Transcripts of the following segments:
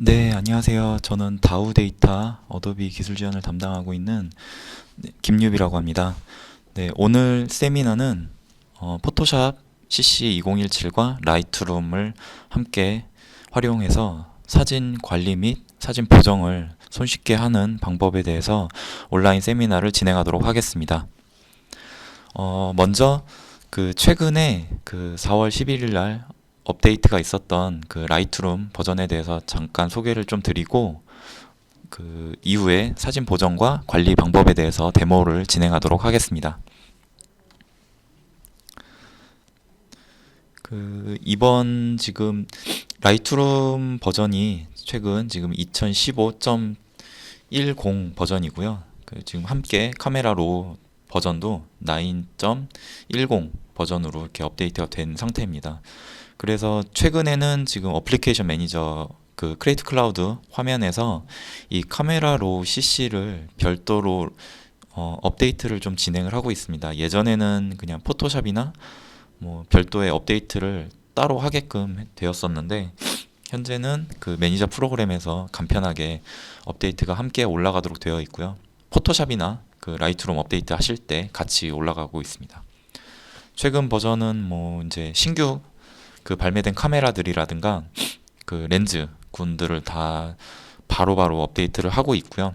네, 안녕하세요. 저는 다우 데이터 어도비 기술 지원을 담당하고 있는 김유비라고 합니다. 네, 오늘 세미나는 포토샵 CC 2017과 라이트룸을 함께 활용해서 사진 관리 및 사진 보정을 손쉽게 하는 방법에 대해서 온라인 세미나를 진행하도록 하겠습니다. 먼저 최근에 4월 11일 날 업데이트가 있었던 그 라이트룸 버전에 대해서 잠깐 소개를 좀 드리고 그 이후에 사진 보정과 관리 방법에 대해서 데모를 진행하도록 하겠습니다. 이번 지금 라이트룸 버전이 최근 지금 2015.10 버전이고요. 지금 함께 카메라 로 버전도 9.10 버전으로 이렇게 업데이트가 된 상태입니다. 그래서 최근에는 지금 어플리케이션 매니저 크레이트 클라우드 화면에서 이 카메라 로 CC를 별도로 업데이트를 좀 진행을 하고 있습니다. 예전에는 그냥 포토샵이나 뭐 별도의 업데이트를 따로 하게끔 되었었는데 현재는 그 매니저 프로그램에서 간편하게 업데이트가 함께 올라가도록 되어 있고요. 포토샵이나 그 라이트룸 업데이트 하실 때 같이 올라가고 있습니다. 최근 버전은 뭐 이제 신규 발매된 카메라들이라든가 그 렌즈 군들을 다 바로바로 업데이트를 하고 있고요.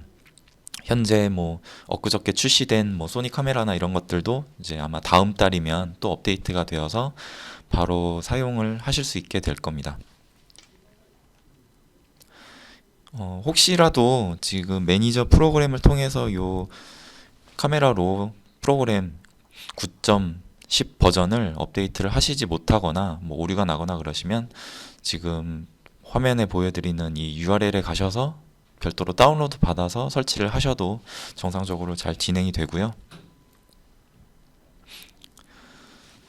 현재 뭐 엊그저께 출시된 뭐 소니 카메라나 이런 것들도 이제 아마 다음 달이면 또 업데이트가 되어서 바로 사용을 하실 수 있게 될 겁니다. 혹시라도 지금 매니저 프로그램을 통해서 요 카메라로 프로그램 9.10 버전을 업데이트를 하시지 못하거나 뭐 오류가 나거나 그러시면 지금 화면에 보여드리는 이 URL에 가셔서 별도로 다운로드 받아서 설치를 하셔도 정상적으로 잘 진행이 되고요.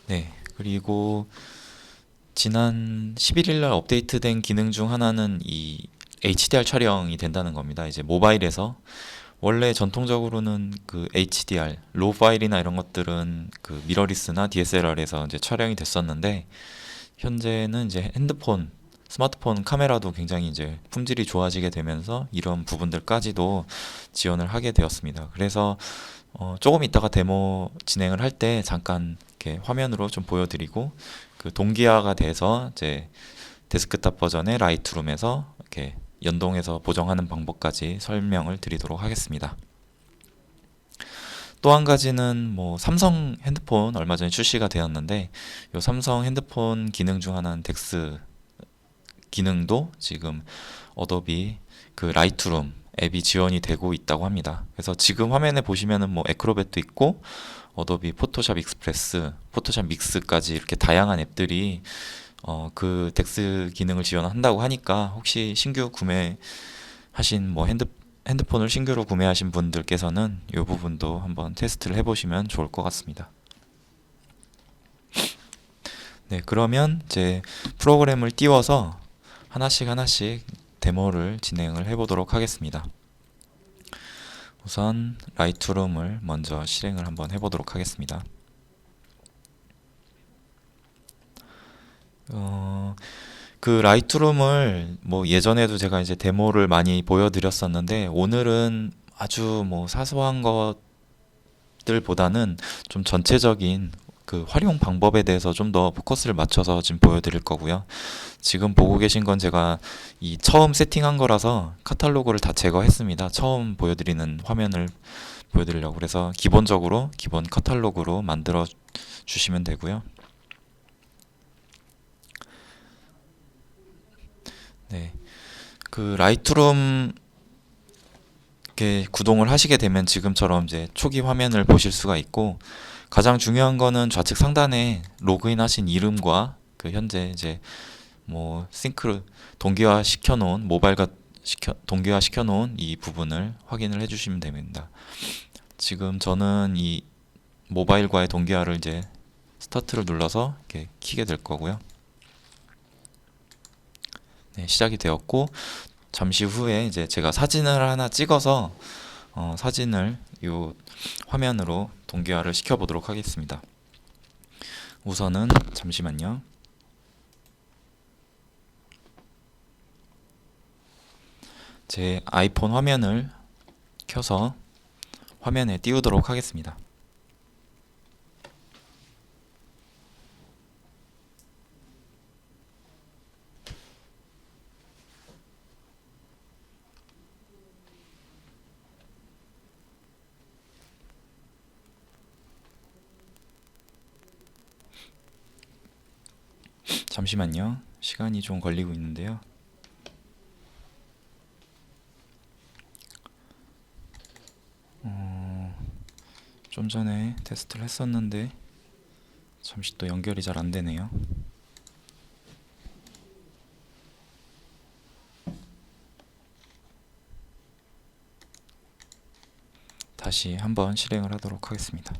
네, 그리고 지난 11일 날 업데이트된 기능 중 하나는 이 HDR 촬영이 된다는 겁니다. 이제 모바일에서 원래 전통적으로는 그 HDR, 로우 파일이나 이런 것들은 그 미러리스나 DSLR에서 이제 촬영이 됐었는데 현재는 이제 핸드폰, 스마트폰 카메라도 굉장히 이제 품질이 좋아지게 되면서 이런 부분들까지도 지원을 하게 되었습니다. 그래서 조금 이따가 데모 진행을 할 때 잠깐 이렇게 화면으로 좀 보여드리고 그 동기화가 돼서 이제 데스크탑 버전의 라이트룸에서 이렇게 연동해서 보정하는 방법까지 설명을 드리도록 하겠습니다. 또 한 가지는 뭐 삼성 핸드폰 얼마 전에 출시가 되었는데 이 삼성 핸드폰 기능 중 하나는 덱스 기능도 지금 어도비 라이트룸 앱이 지원이 되고 있다고 합니다. 그래서 지금 화면에 보시면은 뭐 애크로벳도 있고 어도비 포토샵 익스프레스, 포토샵 믹스까지 이렇게 다양한 앱들이 그 덱스 기능을 지원한다고 하니까 혹시 신규 구매하신 뭐 핸드폰을 신규로 구매하신 분들께서는 이 부분도 한번 테스트를 해보시면 좋을 것 같습니다. 네, 그러면 이제 프로그램을 띄워서 하나씩 데모를 진행을 해보도록 하겠습니다. 우선 라이트룸을 먼저 실행을 한번 해보도록 하겠습니다. 라이트룸을 뭐 예전에도 제가 이제 데모를 많이 보여드렸었는데 오늘은 아주 뭐 사소한 것들보다는 좀 전체적인 활용 방법에 대해서 좀 더 포커스를 맞춰서 지금 보여드릴 거고요. 지금 보고 계신 건 제가 이 처음 세팅한 거라서 카탈로그를 다 제거했습니다. 처음 보여드리는 화면을 보여드리려고. 그래서 기본적으로 기본 카탈로그로 만들어 주시면 되고요. 네. 라이트룸 이렇게 구동을 하시게 되면 지금처럼 이제 초기 화면을 보실 수가 있고 가장 중요한 거는 좌측 상단에 로그인 하신 이름과 현재 이제 뭐 싱크를 동기화 시켜 놓은 모바일과 동기화 시켜 놓은 이 부분을 확인을 해 주시면 됩니다. 지금 저는 이 모바일과의 동기화를 이제 스타트를 눌러서 이렇게 키게 될 거고요. 네, 시작이 되었고 잠시 후에 이제 제가 사진을 하나 찍어서 사진을 이 화면으로 동기화를 시켜 보도록 하겠습니다. 우선은 잠시만요. 제 아이폰 화면을 켜서 화면에 띄우도록 하겠습니다. 잠시만요. 시간이 좀 걸리고 있는데요. 좀 전에 테스트를 했었는데 잠시 또 연결이 잘 안 되네요. 다시 한번 실행을 하도록 하겠습니다.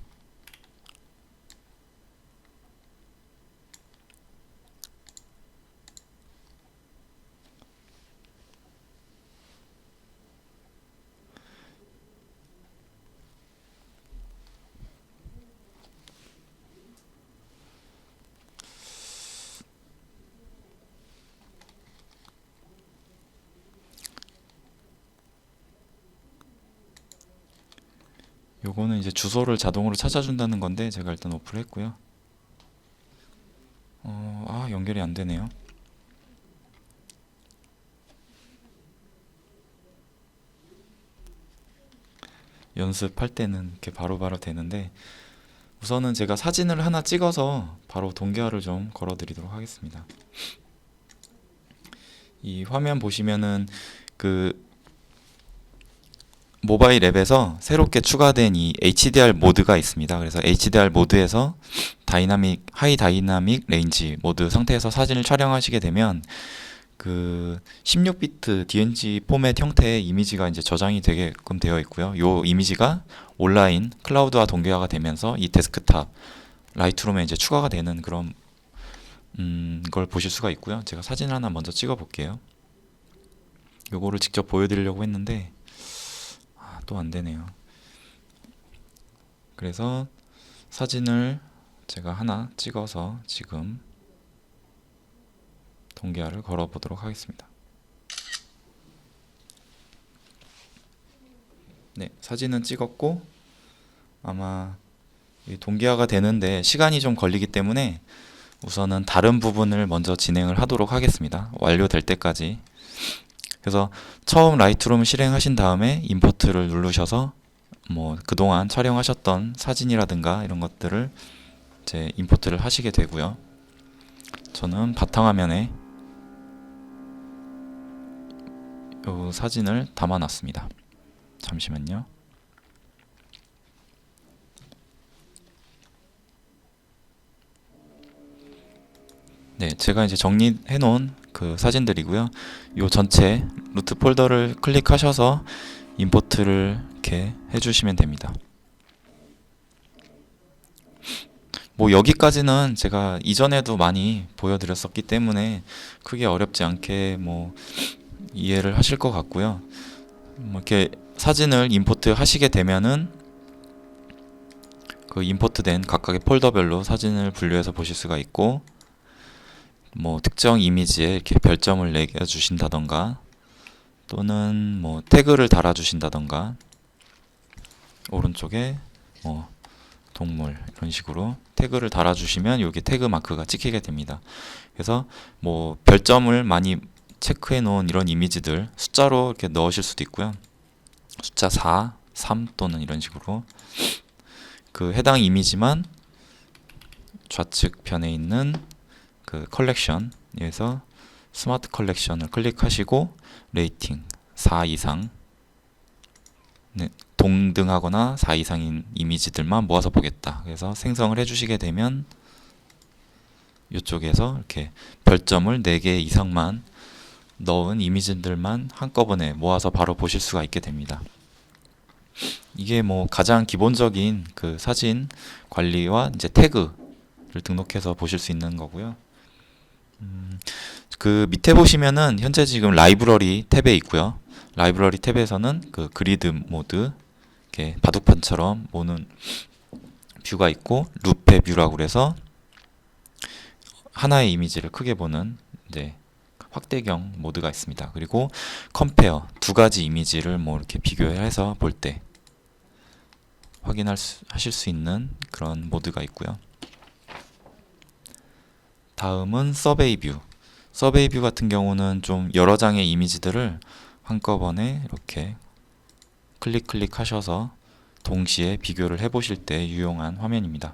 요거는 이제 주소를 자동으로 찾아준다는 건데 제가 일단 오픈을 했고요. 연결이 안 되네요. 연습할 때는 이렇게 바로바로 되는데 우선은 제가 사진을 하나 찍어서 바로 동기화를 좀 걸어 드리도록 하겠습니다. 이 화면 보시면은 그 모바일 앱에서 새롭게 추가된 이 HDR 모드가 있습니다. 그래서 HDR 모드에서 하이 다이나믹 레인지 모드 상태에서 사진을 촬영하시게 되면 그 16비트 DNG 포맷 형태의 이미지가 이제 저장이 되게끔 되어 있고요. 이 이미지가 온라인 클라우드와 동기화가 되면서 이 데스크탑 라이트룸에 이제 추가가 되는 그런 걸 보실 수가 있고요. 제가 사진 하나 먼저 찍어 볼게요. 요거를 직접 보여드리려고 했는데 또 안 되네요. 그래서 사진을 제가 하나 찍어서 지금 동기화를 걸어 보도록 하겠습니다. 네, 사진은 찍었고 아마 동기화가 되는데 시간이 좀 걸리기 때문에 우선은 다른 부분을 먼저 진행을 하도록 하겠습니다. 완료될 때까지. 그래서 처음 라이트룸 실행하신 다음에 임포트를 누르셔서 뭐 그동안 촬영하셨던 사진이라든가 이런 것들을 이제 임포트를 하시게 되고요. 저는 바탕화면에 이 사진을 담아놨습니다. 잠시만요. 네, 제가 이제 정리해 놓은 그 사진들이고요. 요 전체 루트 폴더를 클릭하셔서 임포트를 이렇게 해주시면 됩니다. 뭐 여기까지는 제가 이전에도 많이 보여드렸었기 때문에 크게 어렵지 않게 뭐 이해를 하실 것 같고요. 뭐 이렇게 사진을 임포트 하시게 되면은 그 임포트된 각각의 폴더별로 사진을 분류해서 보실 수가 있고 뭐 특정 이미지에 이렇게 별점을 매겨 주신다던가 또는 뭐 태그를 달아 주신다던가 오른쪽에 뭐 동물 이런 식으로 태그를 달아 주시면 여기 태그 마크가 찍히게 됩니다. 그래서 뭐 별점을 많이 체크해 놓은 이런 이미지들 숫자로 이렇게 넣으실 수도 있고요. 숫자 4, 3 또는 이런 식으로 그 해당 이미지만 좌측 편에 있는 그 컬렉션에서 스마트 컬렉션을 클릭하시고 레이팅 4 이상 네, 동등하거나 4 이상인 이미지들만 모아서 보겠다. 그래서 생성을 해주시게 되면 이쪽에서 이렇게 별점을 4개 이상만 넣은 이미지들만 한꺼번에 모아서 바로 보실 수가 있게 됩니다. 이게 뭐 가장 기본적인 그 사진 관리와 이제 태그를 등록해서 보실 수 있는 거고요. 그 밑에 보시면은 현재 지금 라이브러리 탭에 있고요. 라이브러리 탭에서는 그 그리드 모드 이렇게 바둑판처럼 모는 뷰가 있고 루페 뷰라고 그래서 하나의 이미지를 크게 보는 이제 확대경 모드가 있습니다. 그리고 컴페어 두 가지 이미지를 뭐 이렇게 비교해서 볼 때 하실 수 있는 그런 모드가 있고요. 다음은 서베이 뷰. 서베이 뷰 같은 경우는 좀 여러 장의 이미지들을 한꺼번에 이렇게 클릭 하셔서 동시에 비교를 해보실 때 유용한 화면입니다.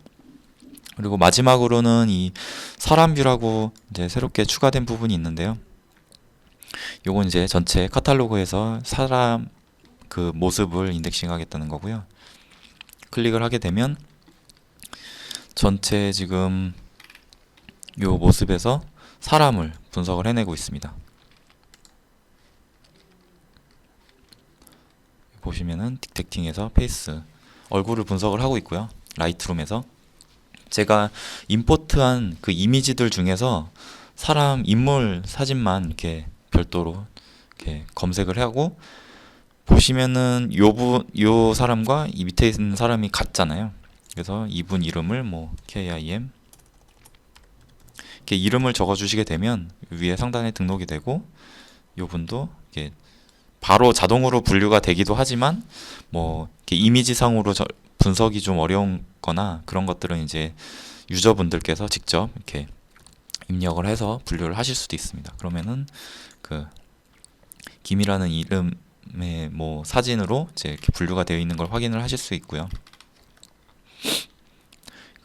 그리고 마지막으로는 이 사람 뷰라고 이제 새롭게 추가된 부분이 있는데요. 요건 이제 전체 카탈로그에서 사람 그 모습을 인덱싱 하겠다는 거고요. 클릭을 하게 되면 전체 지금 요 모습에서 사람을 분석을 해내고 있습니다. 보시면은 디텍팅에서 페이스 얼굴을 분석을 하고 있고요. 라이트룸에서 제가 임포트한 그 이미지들 중에서 사람 인물 사진만 이렇게 별도로 이렇게 검색을 하고 보시면은 요 사람과 이 밑에 있는 사람이 같잖아요. 그래서 이분 이름을 뭐 KIM 이렇게 이름을 적어 주시게 되면 위에 상단에 등록이 되고 요 분도 이렇게 바로 자동으로 분류가 되기도 하지만 뭐 이렇게 이미지상으로 분석이 좀 어려운 거나 그런 것들은 이제 유저분들께서 직접 이렇게 입력을 해서 분류를 하실 수도 있습니다. 그러면은 그 김이라는 이름의 뭐 사진으로 이제 이렇게 분류가 되어 있는 걸 확인을 하실 수 있고요.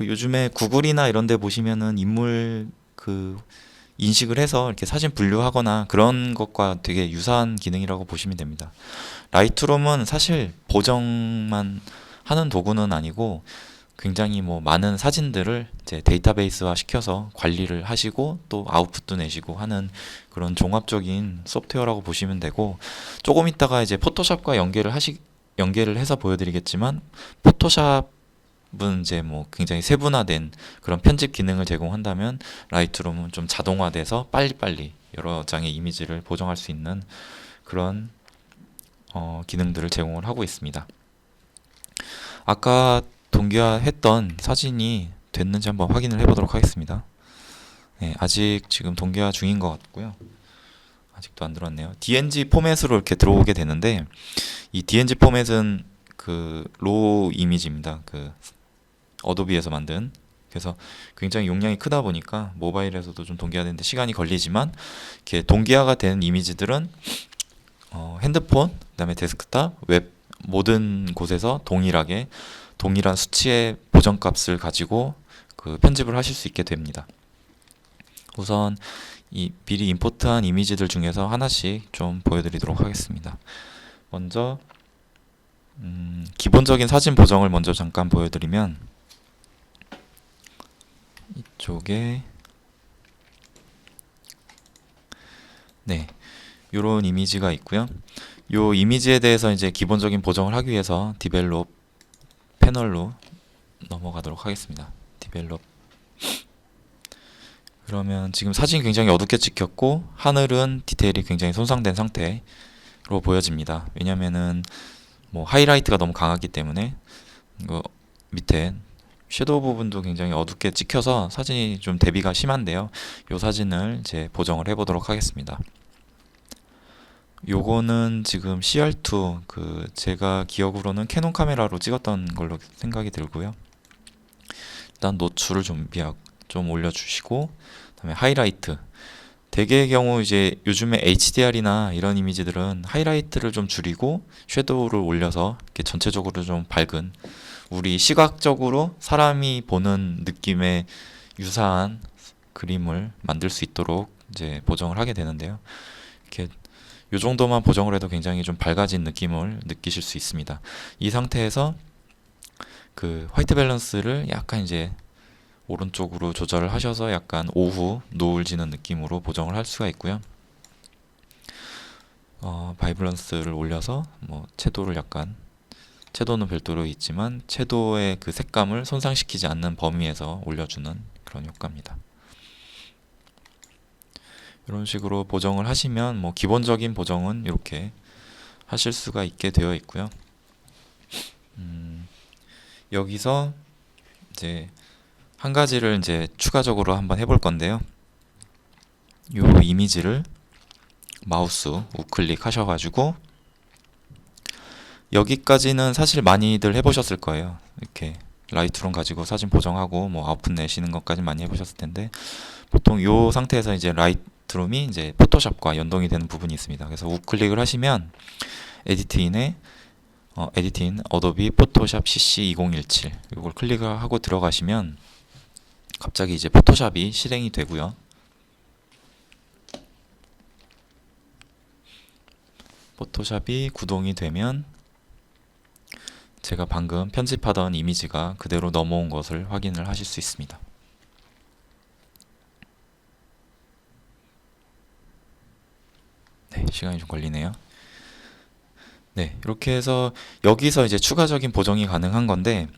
요즘에 구글이나 이런 데 보시면은 인물 그 인식을 해서 이렇게 사진 분류하거나 그런 것과 되게 유사한 기능이라고 보시면 됩니다. 라이트룸은 사실 보정만 하는 도구는 아니고 굉장히 뭐 많은 사진들을 이제 데이터베이스화 시켜서 관리를 하시고 또 아웃풋도 내시고 하는 그런 종합적인 소프트웨어라고 보시면 되고, 조금 있다가 이제 포토샵과 연계를 해서 보여드리겠지만, 포토샵은 이제 뭐 굉장히 세분화된 그런 편집 기능을 제공한다면 라이트룸은 좀 자동화돼서 빨리빨리 여러 장의 이미지를 보정할 수 있는 그런 기능들을 제공을 하고 있습니다. 아까 동기화했던 사진이 됐는지 한번 확인을 해보도록 하겠습니다. 네, 아직 지금 동기화 중인 것 같고요. 아직도 안 들어왔네요. DNG 포맷으로 이렇게 들어오게 되는데, 이 DNG 포맷은 그 로우 이미지입니다. 그 어도비에서 만든. 그래서 굉장히 용량이 크다 보니까 모바일에서도 좀 동기화되는데 시간이 걸리지만, 이렇게 동기화가 되는 이미지들은 핸드폰, 그다음에 데스크탑, 웹 모든 곳에서 동일한 수치의 보정값을 가지고 그 편집을 하실 수 있게 됩니다. 우선 이 미리 임포트한 이미지들 중에서 하나씩 좀 보여드리도록 하겠습니다. 먼저 기본적인 사진 보정을 먼저 잠깐 보여드리면, 이쪽에 네, 요런 이미지가 있고요. 요 이미지에 대해서 이제 기본적인 보정을 하기 위해서 디벨롭 패널로 넘어가도록 하겠습니다. 디벨롭. 그러면 지금 사진이 굉장히 어둡게 찍혔고 하늘은 디테일이 굉장히 손상된 상태로 보여집니다. 왜냐면은 뭐 하이라이트가 너무 강하기 때문에 이거 밑에 섀도우 부분도 굉장히 어둡게 찍혀서 사진이 좀 대비가 심한데요. 이 사진을 이제 보정을 해보도록 하겠습니다. 요거는 지금 CR2 그 제가 기억으로는 캐논 카메라로 찍었던 걸로 생각이 들고요. 일단 노출을 좀 올려주시고, 그다음에 하이라이트. 대개의 경우 이제 요즘에 HDR이나 이런 이미지들은 하이라이트를 좀 줄이고 섀도우를 올려서 이렇게 전체적으로 좀 밝은, 우리 시각적으로 사람이 보는 느낌의 유사한 그림을 만들 수 있도록 이제 보정을 하게 되는데요. 이렇게 요 정도만 보정을 해도 굉장히 좀 밝아진 느낌을 느끼실 수 있습니다. 이 상태에서 그 화이트 밸런스를 약간 이제 오른쪽으로 조절을 하셔서 약간 오후 노을 지는 느낌으로 보정을 할 수가 있고요. 바이브런스를 올려서 뭐 채도는 별도로 있지만 채도의 그 색감을 손상시키지 않는 범위에서 올려주는 그런 효과입니다. 이런 식으로 보정을 하시면 뭐 기본적인 보정은 이렇게 하실 수가 있게 되어 있고요. 여기서 이제 한 가지를 이제 추가적으로 한번 해볼 건데요. 이 이미지를 마우스 우클릭 하셔가지고 여기까지는 사실 많이들 해보셨을 거예요. 이렇게 라이트룸 가지고 사진 보정하고 뭐 아웃풋 내시는 것까지 많이 해보셨을 텐데, 보통 이 상태에서 이제 라이트룸이 이제 포토샵과 연동이 되는 부분이 있습니다. 그래서 우클릭을 하시면 에디트인에 에디트인 어도비 포토샵 CC 2017 이걸 클릭을 하고 들어가시면 갑자기 이제 포토샵이 실행이 되고요. 포토샵이 구동이 되면 제가 방금 편집하던 이미지가 그대로 넘어온 것을 확인을 하실 수 있습니다. 네, 시간이 좀 걸리네요. 네, 이렇게 해서 여기서 이제 추가적인 보정이 가능한 건데,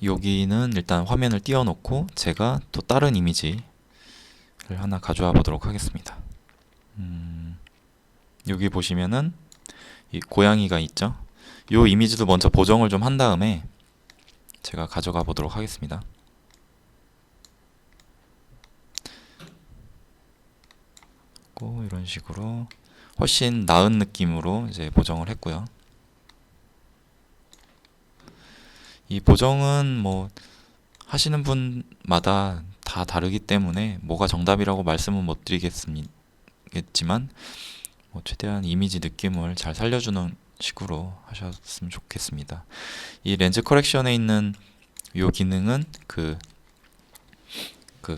여기는 일단 화면을 띄워놓고 제가 또 다른 이미지를 하나 가져와 보도록 하겠습니다. 여기 보시면은 이 고양이가 있죠. 이 이미지도 먼저 보정을 좀 한 다음에 제가 가져가 보도록 하겠습니다. 이런 식으로 훨씬 나은 느낌으로 이제 보정을 했고요. 이 보정은 뭐 하시는 분마다 다 다르기 때문에 뭐가 정답이라고 말씀은 못 드리겠지만 뭐 최대한 이미지 느낌을 잘 살려주는 식으로 하셨으면 좋겠습니다. 이 렌즈 커렉션에 있는 이 기능은 그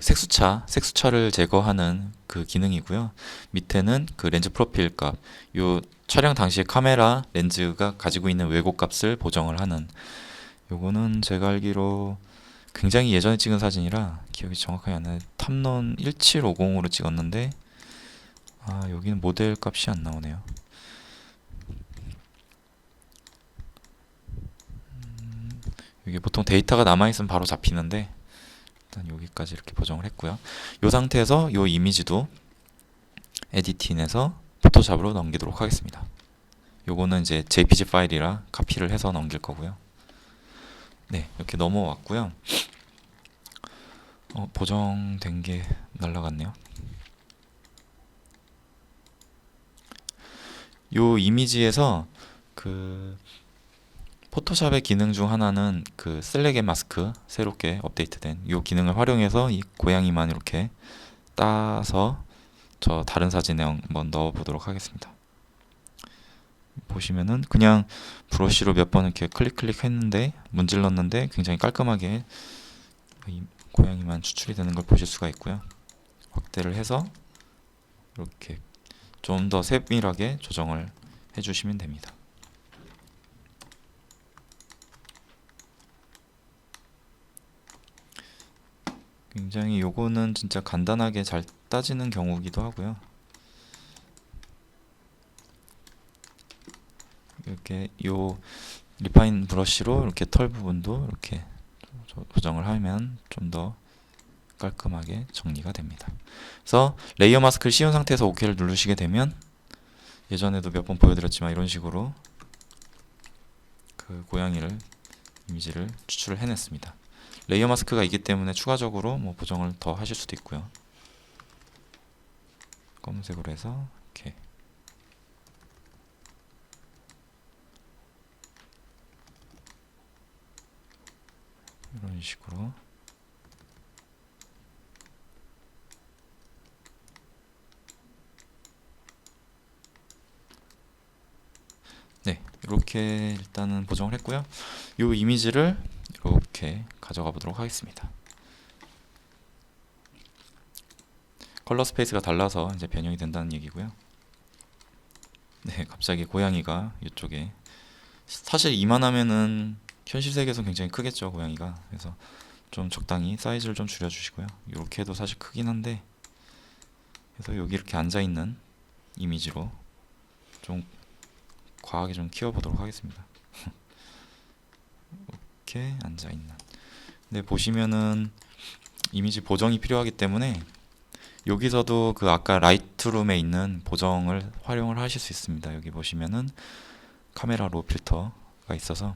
색수차를 제거하는 그 기능이고요. 밑에는 그 렌즈 프로필 값, 요 촬영 당시에 카메라 렌즈가 가지고 있는 왜곡 값을 보정을 하는, 요거는 제가 알기로 굉장히 예전에 찍은 사진이라 기억이 정확하게 안 나요. 탐론 1750으로 찍었는데 여기는 모델 값이 안 나오네요. 이게 보통 데이터가 남아있으면 바로 잡히는데 일단 여기까지 이렇게 보정을 했고요. 이 상태에서 이 이미지도 에디팅에서 포토샵으로 넘기도록 하겠습니다. 요거는 이제 JPG 파일이라 카피를 해서 넘길 거고요. 네, 이렇게 넘어왔고요. 보정된 게 날라갔네요. 요 이미지에서 그 포토샵의 기능 중 하나는 그 슬랙 앤 마스크 새롭게 업데이트된 이 기능을 활용해서 이 고양이만 이렇게 따서 저 다른 사진에 한번 넣어 보도록 하겠습니다. 보시면은 그냥 브러쉬로 몇 번 이렇게 클릭 했는데 문질렀는데 굉장히 깔끔하게 이 고양이만 추출이 되는 걸 보실 수가 있고요. 확대를 해서 이렇게 좀 더 세밀하게 조정을 해주시면 됩니다. 굉장히 요거는 진짜 간단하게 잘 따지는 경우기도 하고요. 이렇게 요 리파인 브러쉬로 이렇게 털 부분도 이렇게 조정을 하면 좀 더 깔끔하게 정리가 됩니다. 그래서 레이어 마스크를 씌운 상태에서 OK를 누르시게 되면 예전에도 몇 번 보여드렸지만 이런 식으로 그 고양이를 이미지를 추출을 해냈습니다. 레이어 마스크가 있기 때문에 추가적으로 뭐 보정을 더 하실 수도 있고요. 검은색으로 해서 이렇게 이런 식으로 네, 이렇게 일단은 보정을 했고요. 이 이미지를 이렇게 가져가 보도록 하겠습니다. 컬러 스페이스가 달라서 이제 변형이 된다는 얘기고요. 네, 갑자기 고양이가 이쪽에 사실 이만하면은 현실 세계에서 굉장히 크겠죠, 고양이가. 그래서 좀 적당히 사이즈를 좀 줄여주시고요. 이렇게 해도 사실 크긴 한데, 그래서 여기 이렇게 앉아 있는 이미지로 좀 과하게 좀 키워보도록 하겠습니다. 이렇게 앉아 있는. 근데 보시면은 이미지 보정이 필요하기 때문에 여기서도 그 아까 라이트룸에 있는 보정을 활용을 하실 수 있습니다. 여기 보시면은 카메라 로 필터가 있어서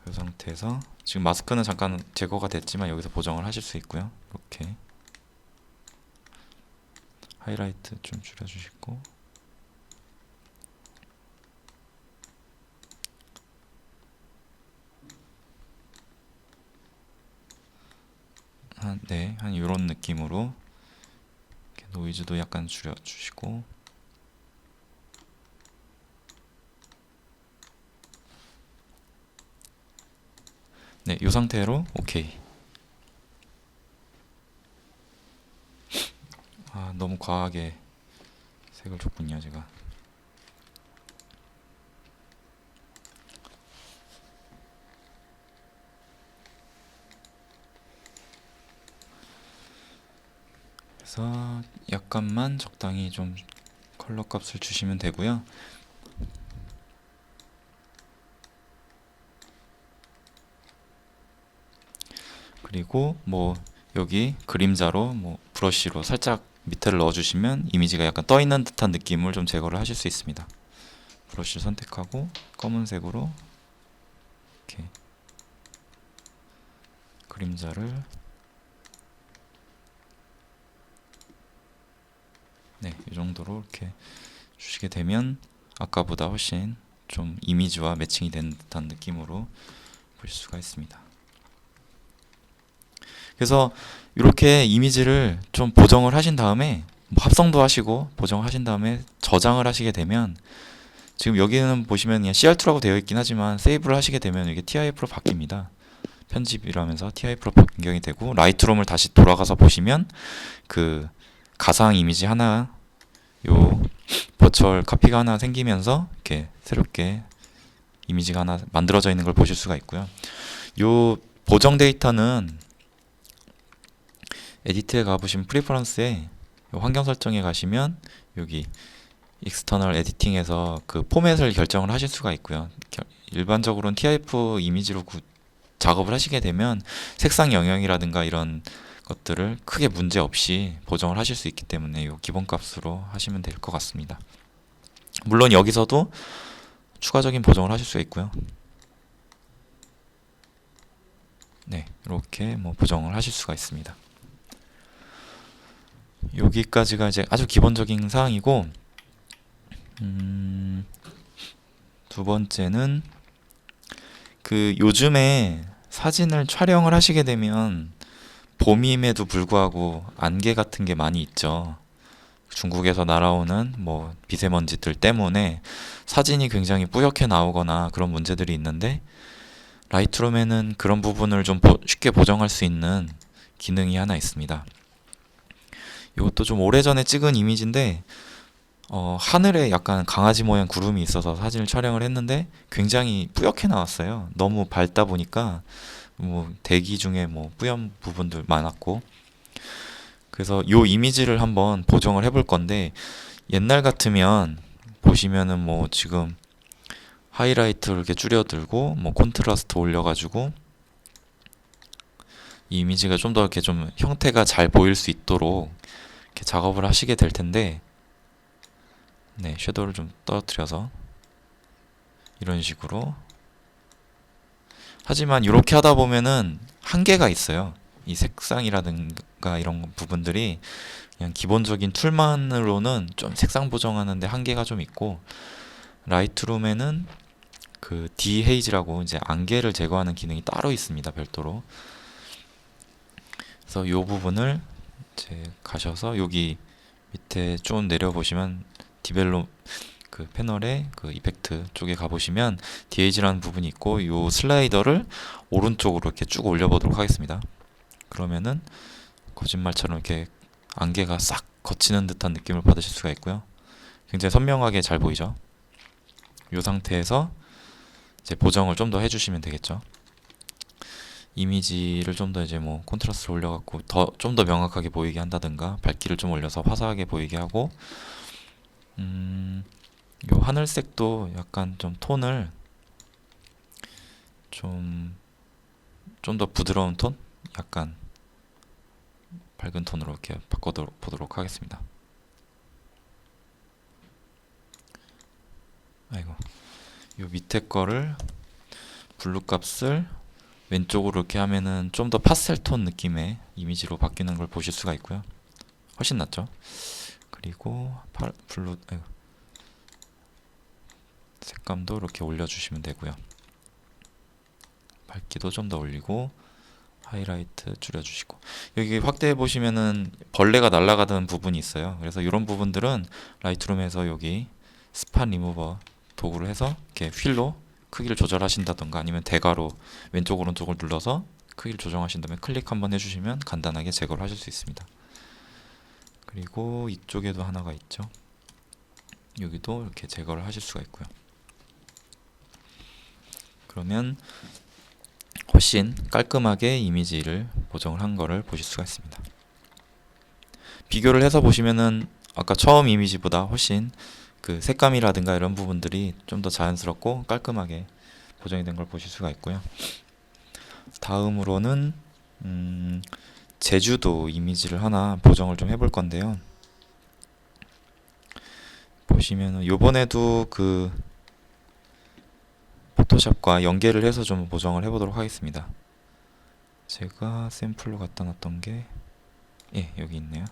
이 상태에서 지금 마스크는 잠깐 제거가 됐지만 여기서 보정을 하실 수 있고요. 이렇게 하이라이트 좀 줄여주시고, 한 이런 느낌으로 이렇게 노이즈도 약간 줄여주시고, 네, 이 상태로 오케이. 너무 과하게 색을 줬군요, 제가. 그래서 약간만 적당히 좀 컬러 값을 주시면 되고요. 그리고 뭐 여기 그림자로 뭐 브러쉬로 살짝 밑에를 넣어주시면 이미지가 약간 떠 있는 듯한 느낌을 좀 제거를 하실 수 있습니다. 브러쉬를 선택하고 검은색으로 이렇게 그림자를, 네, 이 정도로 이렇게 주시게 되면 아까보다 훨씬 좀 이미지와 매칭이 된 듯한 느낌으로 보실 수가 있습니다. 그래서 이렇게 이미지를 좀 보정을 하신 다음에 뭐 합성도 하시고 보정하신 다음에 저장을 하시게 되면, 지금 여기는 보시면 그냥 CR2라고 되어 있긴 하지만 세이브를 하시게 되면 이게 TIF로 바뀝니다. 편집이라면서 TIF로 변경이 되고, 라이트룸을 다시 돌아가서 보시면 그 가상 이미지 하나, 요 버추얼 카피가 하나 생기면서 이렇게 새롭게 이미지가 하나 만들어져 있는 걸 보실 수가 있고요. 요 보정 데이터는 에디트에 가보시면 프리퍼런스에 환경 설정에 가시면 여기 익스터널 에디팅에서 그 포맷을 결정을 하실 수가 있고요. 일반적으로는 TIF 이미지로 작업을 하시게 되면 색상 영역이라든가 이런 것들을 크게 문제 없이 보정을 하실 수 있기 때문에 이 기본값으로 하시면 될 것 같습니다. 물론 여기서도 추가적인 보정을 하실 수가 있고요. 네, 이렇게 뭐 보정을 하실 수가 있습니다. 여기까지가 이제 아주 기본적인 사항이고, 두 번째는 그 요즘에 사진을 촬영을 하시게 되면 봄임에도 불구하고 안개 같은 게 많이 있죠. 중국에서 날아오는 뭐 미세먼지들 때문에 사진이 굉장히 뿌옇게 나오거나 그런 문제들이 있는데, 라이트룸에는 그런 부분을 좀 쉽게 보정할 수 있는 기능이 하나 있습니다. 이것도 좀 오래전에 찍은 이미지인데 하늘에 약간 강아지 모양 구름이 있어서 사진을 촬영을 했는데 굉장히 뿌옇게 나왔어요. 너무 밝다 보니까 뭐 대기 중에 뭐 뿌연 부분들 많았고, 그래서 요 이미지를 한번 보정을 해볼 건데, 옛날 같으면 보시면은 뭐 지금 하이라이트를 이렇게 줄여들고 뭐 콘트라스트 올려가지고 이 이미지가 좀 더 이렇게 좀 형태가 잘 보일 수 있도록 이렇게 작업을 하시게 될 텐데, 네, 섀도우를 좀 떨어뜨려서 이런 식으로. 하지만 이렇게 하다 보면은 한계가 있어요. 이 색상이라든가 이런 부분들이 그냥 기본적인 툴만으로는 좀 색상 보정하는데 한계가 좀 있고, 라이트룸에는 그 디헤이즈라고 이제 안개를 제거하는 기능이 따로 있습니다, 별도로. 그래서 이 부분을 이제 가셔서 여기 밑에 좀 내려보시면 디벨롭 그 패널의 그 이펙트 쪽에 가보시면 디에이지라는 부분이 있고, 이 슬라이더를 오른쪽으로 이렇게 쭉 올려보도록 하겠습니다. 그러면은 거짓말처럼 이렇게 안개가 싹 걷히는 듯한 느낌을 받으실 수가 있고요. 굉장히 선명하게 잘 보이죠. 이 상태에서 이제 보정을 좀 더 해주시면 되겠죠. 이미지를 좀 더 이제 뭐 콘트라스트를 올려갖고 좀 더 명확하게 보이게 한다든가, 밝기를 좀 올려서 화사하게 보이게 하고, 요 하늘색도 약간 좀 톤을 좀 더 부드러운 톤? 약간 밝은 톤으로 이렇게 바꿔보도록 하겠습니다. 아이고, 요 밑에 거를 블루 값을 왼쪽으로 이렇게 하면은 좀 더 파스텔 톤 느낌의 이미지로 바뀌는 걸 보실 수가 있고요. 훨씬 낫죠. 그리고 색감도 이렇게 올려주시면 되고요. 밝기도 좀 더 올리고 하이라이트 줄여주시고, 여기 확대해 보시면은 벌레가 날아가던 부분이 있어요. 그래서 이런 부분들은 라이트룸에서 여기 스팟 리무버 도구를 해서 이렇게 휠로 크기를 조절하신다던가, 아니면 대괄호 왼쪽 오른쪽을 눌러서 크기를 조정하신 다음에 클릭 한번 해주시면 간단하게 제거를 하실 수 있습니다. 그리고 이쪽에도 하나가 있죠. 여기도 이렇게 제거를 하실 수가 있고요. 그러면 훨씬 깔끔하게 이미지를 보정을 한 거를 보실 수가 있습니다. 비교를 해서 보시면은 아까 처음 이미지보다 훨씬 그 색감이라든가 이런 부분들이 좀 더 자연스럽고 깔끔하게 보정이 된 걸 보실 수가 있고요. 다음으로는 제주도 이미지를 하나 보정을 좀 해볼 건데요. 보시면은 요번에도 그 포토샵과 연계를 해서 좀 보정을 해보도록 하겠습니다. 제가 샘플로 갖다 놨던 게 여기 있네요.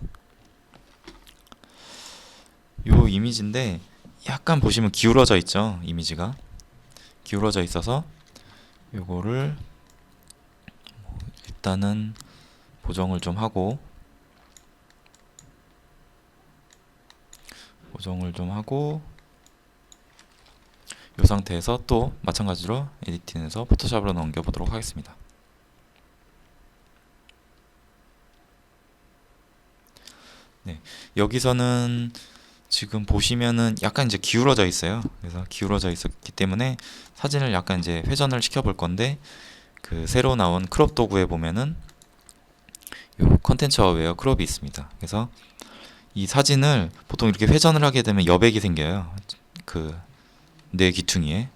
요 이미지인데 약간 보시면 기울어져 있죠. 이미지가 기울어져 있어서 요거를 일단은 보정을 좀 하고 이 상태에서 또 마찬가지로 에디팅해서 포토샵으로 넘겨보도록 하겠습니다. 네, 여기서는 지금 보시면은 약간 이제 기울어져 있어요. 그래서 기울어져 있었기 때문에 사진을 약간 이제 회전을 시켜볼 건데, 그 새로 나온 크롭 도구에 보면은 요 컨텐츠 어웨어 크롭이 있습니다. 그래서 이 사진을 보통 이렇게 회전을 하게 되면 여백이 생겨요. 그 뇌 귀퉁이에.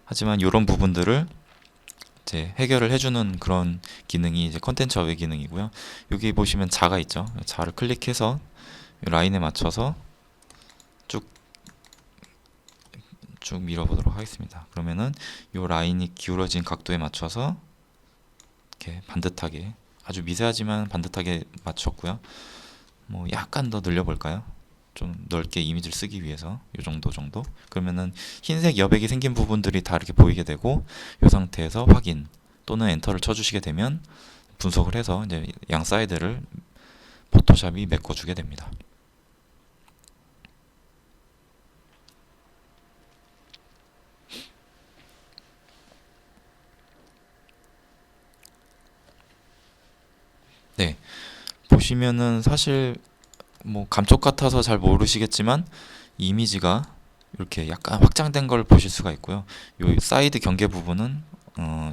하지만 이런 부분들을 이제 해결을 해주는 그런 기능이 이제 컨텐츠 어웨어 기능이고요. 여기 보시면 자가 있죠. 자를 클릭해서 라인에 맞춰서 쭉 밀어보도록 하겠습니다. 그러면은 이 라인이 기울어진 각도에 맞춰서 이렇게 반듯하게, 아주 미세하지만 반듯하게 맞췄고요. 뭐 약간 더 늘려볼까요? 좀 넓게 이미지를 쓰기 위해서 이 정도. 그러면은 흰색 여백이 생긴 부분들이 다 이렇게 보이게 되고, 이 상태에서 확인 또는 엔터를 쳐주시게 되면 분석을 해서 이제 양 사이드를 포토샵이 메꿔주게 됩니다. 네, 보시면은 사실 뭐 감쪽 같아서 잘 모르시겠지만 이 이미지가 이렇게 약간 확장된 걸 보실 수가 있고요. 이 사이드 경계 부분은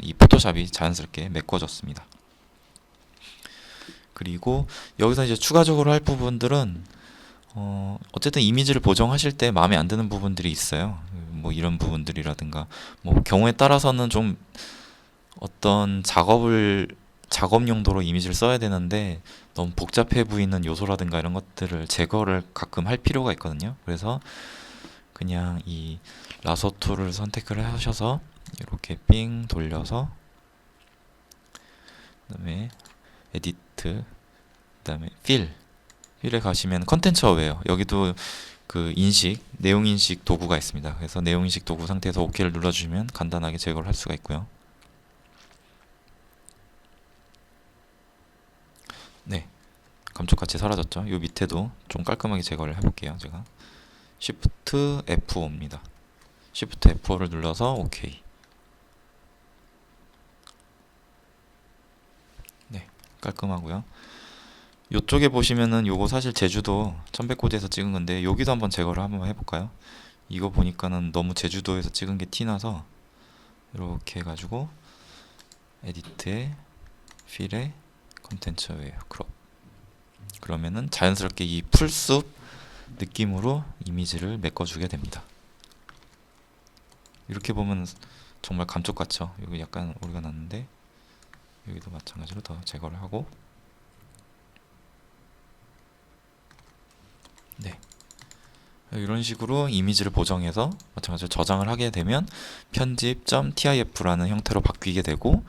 이 포토샵이 자연스럽게 메꿔졌습니다. 그리고 여기서 이제 추가적으로 할 부분들은 어쨌든 이미지를 보정하실 때 마음에 안 드는 부분들이 있어요. 뭐 이런 부분들이라든가, 뭐 경우에 따라서는 좀 어떤 작업 용도로 이미지를 써야 되는데 너무 복잡해 보이는 요소라든가 이런 것들을 제거를 가끔 할 필요가 있거든요. 그래서 그냥 이 라소 툴을 선택을 하셔서 이렇게 삥 돌려서, 그다음에 에디트, 그다음에 필에 가시면 컨텐츠 어웨어, 여기도 그 내용 인식 도구가 있습니다. 그래서 내용 인식 도구 상태에서 OK를 눌러주시면 간단하게 제거를 할 수가 있고요. 네, 감쪽같이 사라졌죠. 이 밑에도 좀 깔끔하게 제거를 해볼게요. 제가 Shift F5입니다. Shift F5를 눌러서 OK. 네, 깔끔하고요. 이쪽에 보시면은 요거 사실 제주도 천백고지에서 찍은 건데, 여기도 한번 제거를 한번 해볼까요? 이거 보니까는 너무 제주도에서 찍은 게 티나서 이렇게 해가지고 에디트에 필에 컨텐츠 웨어 크롭, 그러면은 자연스럽게 이 풀숲 느낌으로 이미지를 메꿔주게 됩니다. 이렇게 보면 정말 감쪽 같죠? 여기 약간 오류가 났는데 여기도 마찬가지로 더 제거를 하고, 네, 이런 식으로 이미지를 보정해서 마찬가지로 저장을 하게 되면 편집.tif라는 형태로 바뀌게 되고,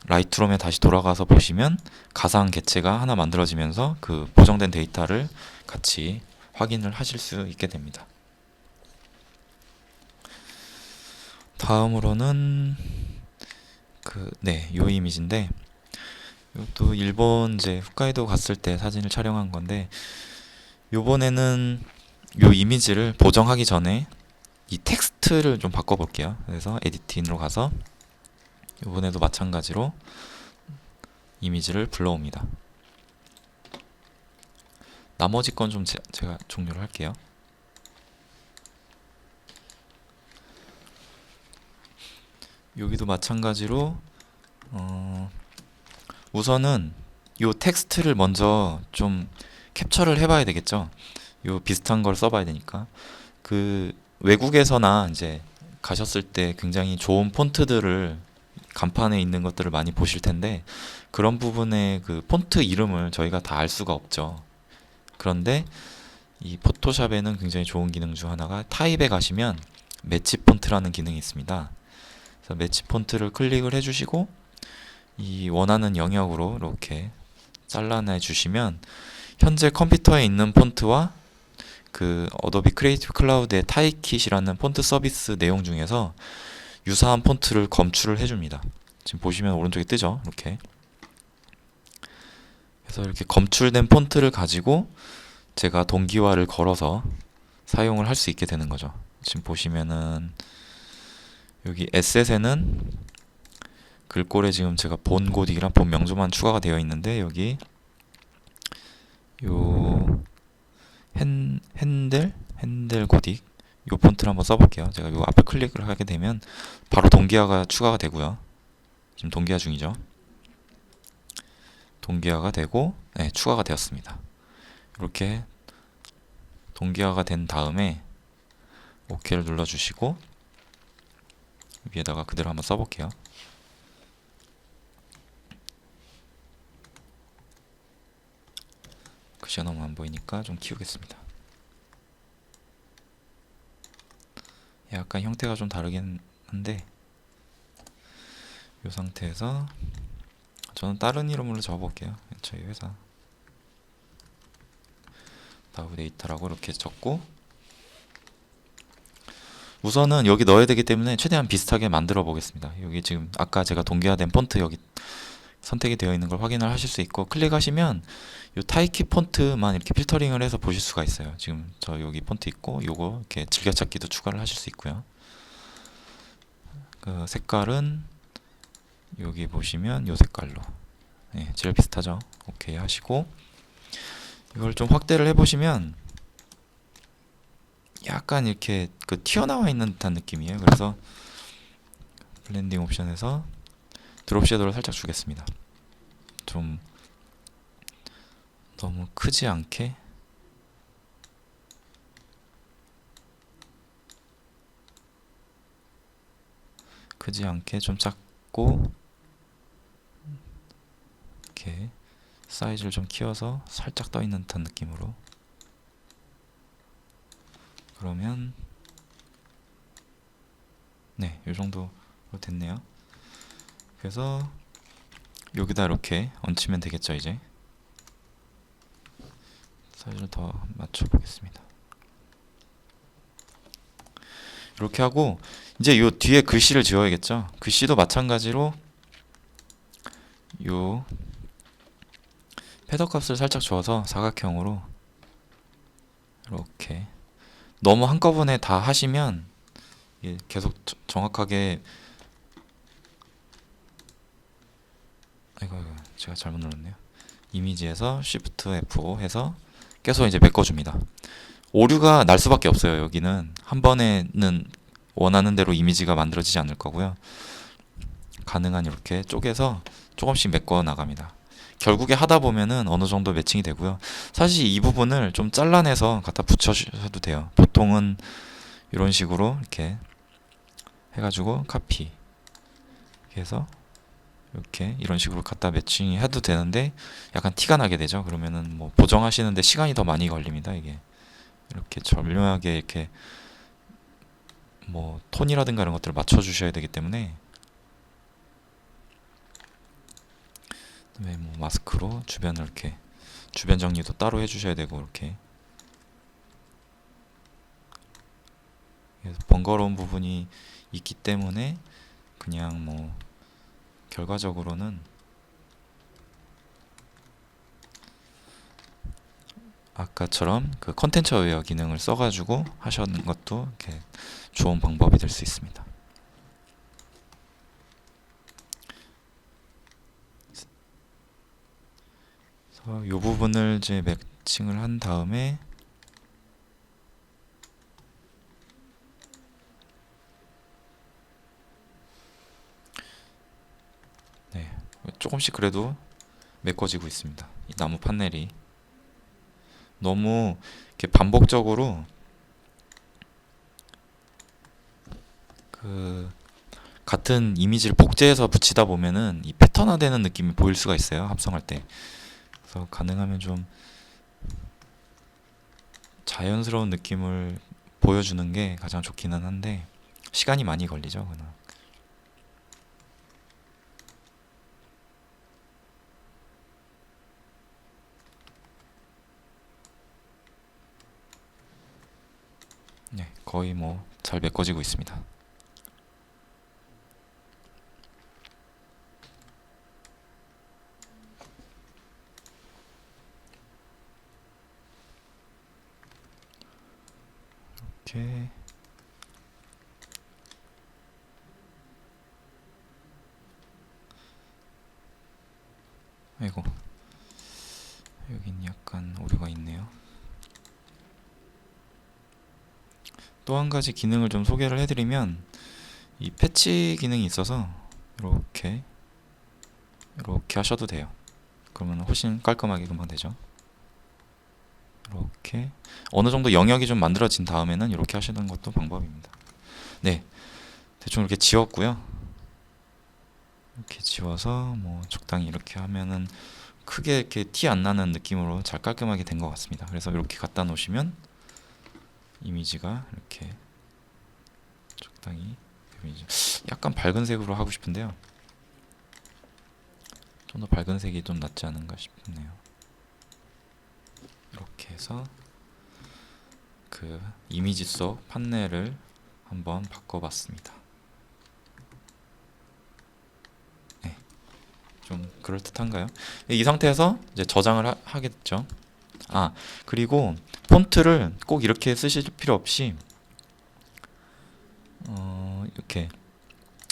라이트룸에 다시 돌아가서 보시면 가상 객체가 하나 만들어지면서 그 보정된 데이터를 같이 확인을 하실 수 있게 됩니다. 다음으로는 요 이미지인데, 이것도 일본 이제 홋카이도 갔을 때 사진을 촬영한 건데, 요번에는 요 이미지를 보정하기 전에 이 텍스트를 좀 바꿔볼게요. 그래서 에디팅으로 가서 이번에도 마찬가지로 이미지를 불러옵니다. 나머지 건 좀 제가 종료를 할게요. 여기도 마찬가지로 우선은 요 텍스트를 먼저 좀 캡처를 해봐야 되겠죠. 요 비슷한 걸 써봐야 되니까. 그 외국에서나 이제 가셨을 때 굉장히 좋은 폰트들을 간판에 있는 것들을 많이 보실 텐데, 그런 부분의 그 폰트 이름을 저희가 다 알 수가 없죠. 그런데 이 포토샵에는 굉장히 좋은 기능 중 하나가 타입에 가시면 매치 폰트라는 기능이 있습니다. 그래서 매치 폰트를 클릭을 해주시고 이 원하는 영역으로 이렇게 잘라내 주시면 현재 컴퓨터에 있는 폰트와 그 어도비 크리에이티브 클라우드의 타입킷이라는 폰트 서비스 내용 중에서 유사한 폰트를 검출을 해줍니다. 지금 보시면 오른쪽에 뜨죠? 이렇게. 그래서 이렇게 검출된 폰트를 가지고 제가 동기화를 걸어서 사용을 할 수 있게 되는 거죠. 지금 보시면은 여기 에셋에는 글꼴에 지금 제가 본 고딕이랑 본 명조만 추가가 되어 있는데, 여기 요 핸델 고딕 요 폰트를 한번 써볼게요. 제가 요 앞에 클릭을 하게 되면 바로 동기화가 추가가 되고요. 지금 동기화 중이죠. 동기화가 되고 추가가 되었습니다. 이렇게 동기화가 된 다음에 OK를 눌러주시고 위에다가 그대로 한번 써볼게요. 글씨가 너무 안 보이니까 좀 키우겠습니다. 약간 형태가 좀 다르긴 한데, 이 상태에서 저는 다른 이름으로 적어볼게요. 저희 회사 나우데이터라고 이렇게 적고, 우선은 여기 넣어야 되기 때문에 최대한 비슷하게 만들어 보겠습니다. 여기 지금 아까 제가 동기화된 폰트 여기 선택이 되어 있는 걸 확인을 하실 수 있고, 클릭하시면 이 타이키 폰트만 이렇게 필터링을 해서 보실 수가 있어요. 지금 저 여기 폰트 있고, 요거 이렇게 즐겨찾기도 추가를 하실 수 있고요. 그 색깔은 여기 보시면 요 색깔로 제일 비슷하죠. 오케이 하시고, 이걸 좀 확대를 해보시면 약간 이렇게 그 튀어나와 있는 듯한 느낌이에요. 그래서 블렌딩 옵션에서 드롭 섀도우를 살짝 주겠습니다. 좀 너무 크지 않게, 좀 작고, 이렇게 사이즈를 좀 키워서 살짝 떠 있는 듯한 느낌으로. 그러면 이 정도로 됐네요. 그래서 여기다 이렇게 얹히면 되겠죠. 이제 사이즈를 더 맞춰 보겠습니다. 이렇게 하고 이제 요 뒤에 글씨를 지워야겠죠. 글씨도 마찬가지로 요 패더 값을 살짝 줘서 사각형으로 이렇게, 너무 한꺼번에 다 하시면 계속 정확하게, 이거 제가 잘못 눌렀네요. 이미지에서 Shift F5 해서 계속 이제 메꿔줍니다. 오류가 날 수밖에 없어요. 여기는 한 번에는 원하는 대로 이미지가 만들어지지 않을 거고요. 가능한 이렇게 쪼개서 조금씩 메꿔 나갑니다. 결국에 하다 보면은 어느 정도 매칭이 되고요. 사실 이 부분을 좀 잘라내서 갖다 붙여주셔도 돼요. 보통은 이런 식으로 이렇게 해가지고 카피 해서 이렇게 이런 식으로 갖다 매칭 해도 되는데, 약간 티가 나게 되죠. 그러면은 뭐 보정하시는데 시간이 더 많이 걸립니다. 이게 이렇게 절묘하게 이렇게 뭐 톤이라든가 이런 것들을 맞춰 주셔야 되기 때문에 그다음에 뭐 마스크로 주변을 이렇게 주변 정리도 따로 해주셔야 되고 이렇게 그래서 번거로운 부분이 있기 때문에 그냥 뭐 결과적으로는 아까처럼 그 컨텐츠 어웨어 기능을 써가지고 하시는 것도 이렇게 좋은 방법이 될 수 있습니다. 그래서 이 부분을 이제 매칭을 한 다음에 네, 조금씩 그래도 메꿔지고 있습니다. 이 나무 판넬이 너무 이렇게 반복적으로 그 같은 이미지를 복제해서 붙이다 보면은 이 패턴화되는 느낌이 보일 수가 있어요. 합성할 때. 그래서 가능하면 좀 자연스러운 느낌을 보여주는 게 가장 좋기는 한데 시간이 많이 걸리죠. 그냥. 네, 거의 뭐 잘 메꿔지고 있습니다. 이렇게 아이고 여긴 약간 오류가 있네요. 또 한 가지 기능을 좀 소개를 해드리면 이 패치 기능이 있어서 이렇게 하셔도 돼요. 그러면 훨씬 깔끔하게 금방 되죠. 이렇게 어느 정도 영역이 좀 만들어진 다음에는 이렇게 하시는 것도 방법입니다. 네, 대충 이렇게 지웠고요. 이렇게 지워서 뭐 적당히 이렇게 하면은 크게 이렇게 티 안 나는 느낌으로 잘 깔끔하게 된 것 같습니다. 그래서 이렇게 갖다 놓으시면 이미지가 이렇게 적당히 약간 밝은 색으로 하고 싶은데요. 좀 더 밝은 색이 좀 낫지 않은가 싶네요. 이렇게 해서 그 이미지 속 판넬을 한번 바꿔봤습니다. 네, 좀 그럴듯한가요? 이 상태에서 이제 저장을 하겠죠. 아, 그리고 폰트를 꼭 이렇게 쓰실 필요 없이 이렇게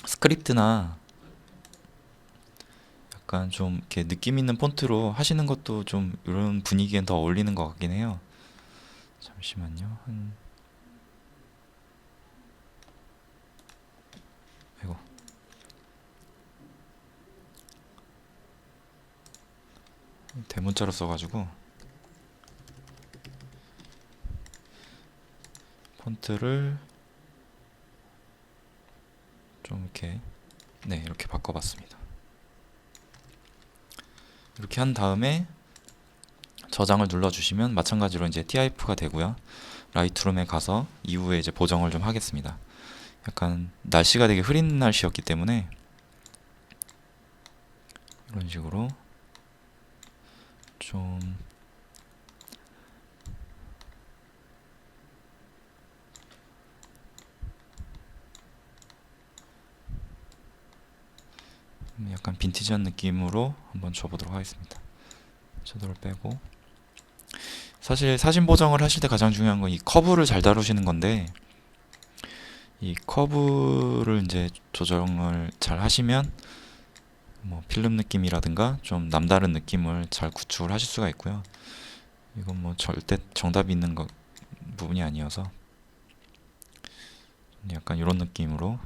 스크립트나 약간 좀 이렇게 느낌 있는 폰트로 하시는 것도 좀 이런 분위기엔 더 어울리는 것 같긴 해요. 잠시만요. 아이고. 대문자로 써가지고 폰트를 좀 이렇게 네, 이렇게 바꿔봤습니다. 이렇게 한 다음에 저장을 눌러주시면 마찬가지로 이제 TIF가 되고요. 라이트룸에 가서 이후에 이제 보정을 좀 하겠습니다. 약간 날씨가 되게 흐린 날씨였기 때문에 이런 식으로 좀 약간 빈티지한 느낌으로 한번 줘보도록 하겠습니다. 섀도우를 빼고 사실 사진 보정을 하실 때 가장 중요한 건 이 커브를 잘 다루시는 건데 이 커브를 이제 조정을 잘 하시면 뭐 필름 느낌이라든가 좀 남다른 느낌을 잘 구축을 하실 수가 있고요. 이건 뭐 절대 정답이 있는 부분이 아니어서 약간 이런 느낌으로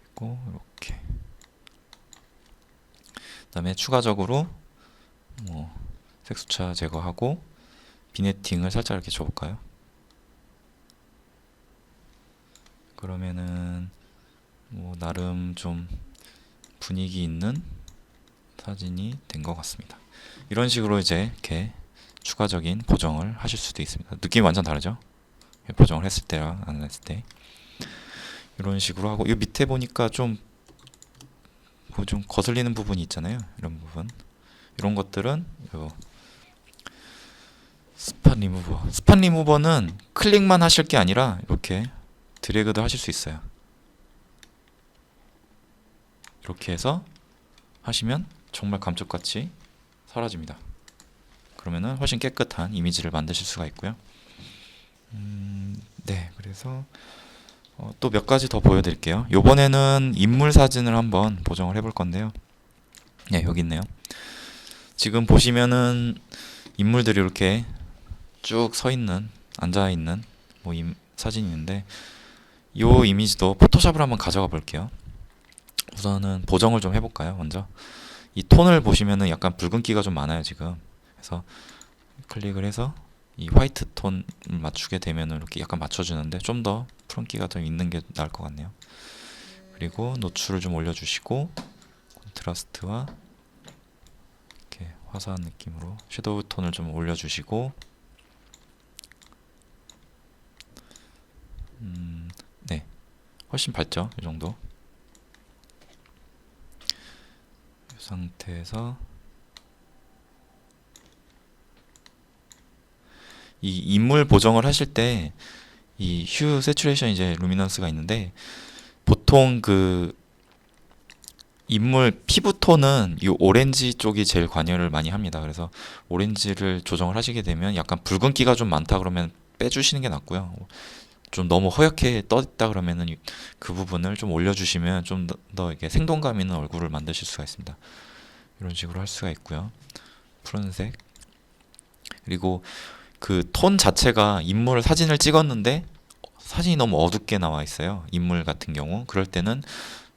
있고 이렇게 그다음에 추가적으로 뭐 색수차 제거하고 비네팅을 살짝 이렇게 줘볼까요? 그러면은 뭐 나름 좀 분위기 있는 사진이 된 것 같습니다. 이런 식으로 이제 이렇게 추가적인 보정을 하실 수도 있습니다. 느낌이 완전 다르죠? 보정을 했을 때랑 안 했을 때 이런 식으로 하고 이 밑에 보니까 좀 좀 거슬리는 부분이 있잖아요. 이런 부분. 이런 것들은 요 스팟 리무버는 클릭만 하실 게 아니라 이렇게 드래그도 하실 수 있어요. 이렇게 해서 하시면 정말 감쪽같이 사라집니다. 그러면은 훨씬 깨끗한 이미지를 만드실 수가 있고요. 네, 그래서 또 몇 가지 더 보여드릴게요. 요번에는 인물 사진을 한번 보정을 해볼 건데요. 네, 여기 있네요. 지금 보시면은 인물들이 이렇게 쭉 서 있는, 앉아 있는 뭐 사진이 있는데 이 이미지도 포토샵을 한번 가져가 볼게요. 우선은 보정을 좀 해볼까요? 먼저 이 톤을 보시면은 약간 붉은기가 좀 많아요 지금. 그래서 클릭을 해서 이 화이트 톤을 맞추게 되면 이렇게 약간 맞춰주는데 좀 더 푸른기가 좀 있는 게 나을 것 같네요. 그리고 노출을 좀 올려주시고 콘트라스트와 이렇게 화사한 느낌으로 섀도우 톤을 좀 올려주시고 네, 훨씬 밝죠? 이 정도. 이 상태에서 이 인물 보정을 하실 때 이 휴 세츄레이션 이제 루미넌스가 있는데 보통 그 인물 피부톤은 이 오렌지 쪽이 제일 관여를 많이 합니다. 그래서 오렌지를 조정을 하시게 되면 약간 붉은기가 좀 많다 그러면 빼주시는 게 낫고요. 좀 너무 허옇게 떠 있다 그러면은 그 부분을 좀 올려주시면 좀 더 이렇게 생동감 있는 얼굴을 만드실 수가 있습니다. 이런 식으로 할 수가 있고요. 푸른색. 그리고 그 톤 자체가 인물 사진을 찍었는데 사진이 너무 어둡게 나와 있어요. 인물 같은 경우. 그럴 때는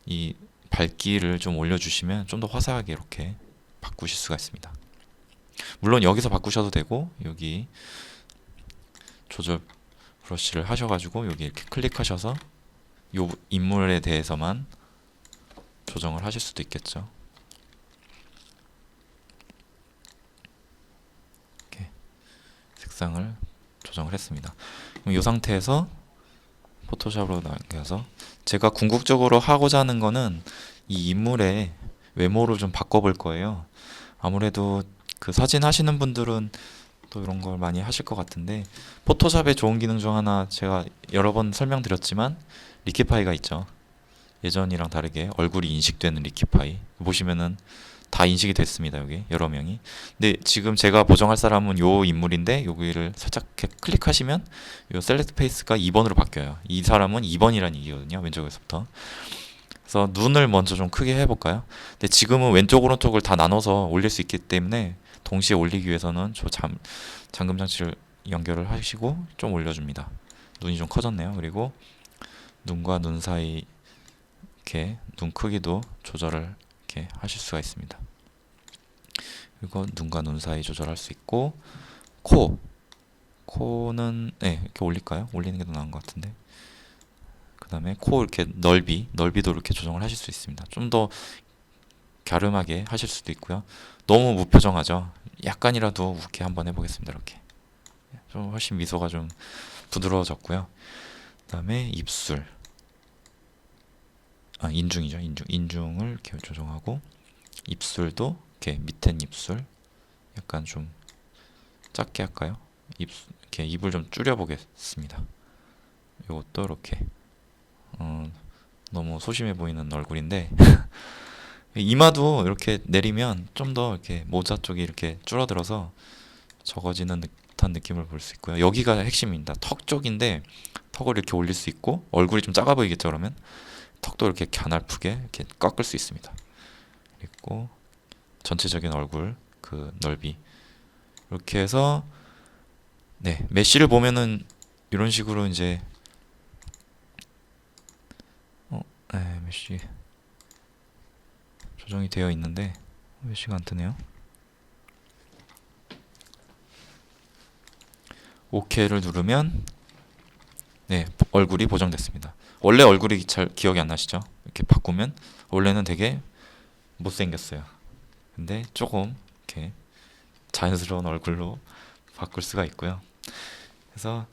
이 밝기를 좀 올려주시면 좀 더 화사하게 이렇게 바꾸실 수가 있습니다. 물론 여기서 바꾸셔도 되고 여기 조절 브러쉬를 하셔가지고 여기 이렇게 클릭하셔서 이 인물에 대해서만 조정을 하실 수도 있겠죠. 이렇게 색상을 조정을 했습니다. 그럼 이 상태에서 포토샵으로 남겨서 제가 궁극적으로 하고자 하는 거는 이 인물의 외모를 좀 바꿔볼 거예요. 아무래도 그 사진 하시는 분들은 또 이런 걸 많이 하실 것 같은데 포토샵의 좋은 기능 중 하나 제가 여러 번 설명드렸지만 리키파이가 있죠. 예전이랑 다르게 얼굴이 인식되는 리키파이 보시면은 다 인식이 됐습니다. 여기 여러 명이. 근데 지금 제가 보정할 사람은 요 인물인데 여기를 살짝 이렇게 클릭하시면 요 셀렉트 페이스가 2번으로 바뀌어요. 이 사람은 2번이라는 얘기거든요. 왼쪽에서부터. 그래서 눈을 먼저 좀 크게 해볼까요? 근데 지금은 왼쪽 오른쪽을 다 나눠서 올릴 수 있기 때문에 동시에 올리기 위해서는 잠금 장치를 연결을 하시고 좀 올려줍니다. 눈이 좀 커졌네요. 그리고 눈과 눈 사이 이렇게 눈 크기도 조절을 이렇게 하실 수가 있습니다. 그리고 눈과 눈 사이 조절할 수 있고 코는 네, 이렇게 올릴까요? 올리는 게 더 나은 것 같은데 그 다음에 코 이렇게 넓이도 이렇게 조정을 하실 수 있습니다. 좀 더 갸름하게 하실 수도 있고요. 너무 무표정하죠? 약간이라도 웃게 한번 해보겠습니다. 이렇게 좀 훨씬 미소가 좀 부드러워졌고요. 그 다음에 입술 인중이죠. 인중을 이렇게 조정하고 입술도 이렇게 밑엔 입술 약간 좀 작게 할까요? 이렇게 입을 좀 줄여 보겠습니다. 이것도 이렇게 너무 소심해 보이는 얼굴인데 이마도 이렇게 내리면 좀 더 이렇게 모자 쪽이 이렇게 줄어들어서 적어지는 듯한 느낌을 볼 수 있고요. 여기가 핵심입니다. 턱 쪽인데 턱을 이렇게 올릴 수 있고 얼굴이 좀 작아 보이겠죠. 그러면 턱도 이렇게 가날프게 이렇게 꺾을 수 있습니다. 그리고 전체적인 얼굴 그 넓이 이렇게 해서 네, 메쉬를 보면은 이런 식으로 이제 네, 메쉬 조정이 되어 있는데 메쉬가 안 뜨네요. OK를 누르면 네, 얼굴이 보정됐습니다. 원래 얼굴이 잘 기억이 안 나시죠? 이렇게 바꾸면 원래는 되게 못생겼어요. 근데 조금 이렇게 자연스러운 얼굴로 바꿀 수가 있고요. 그래서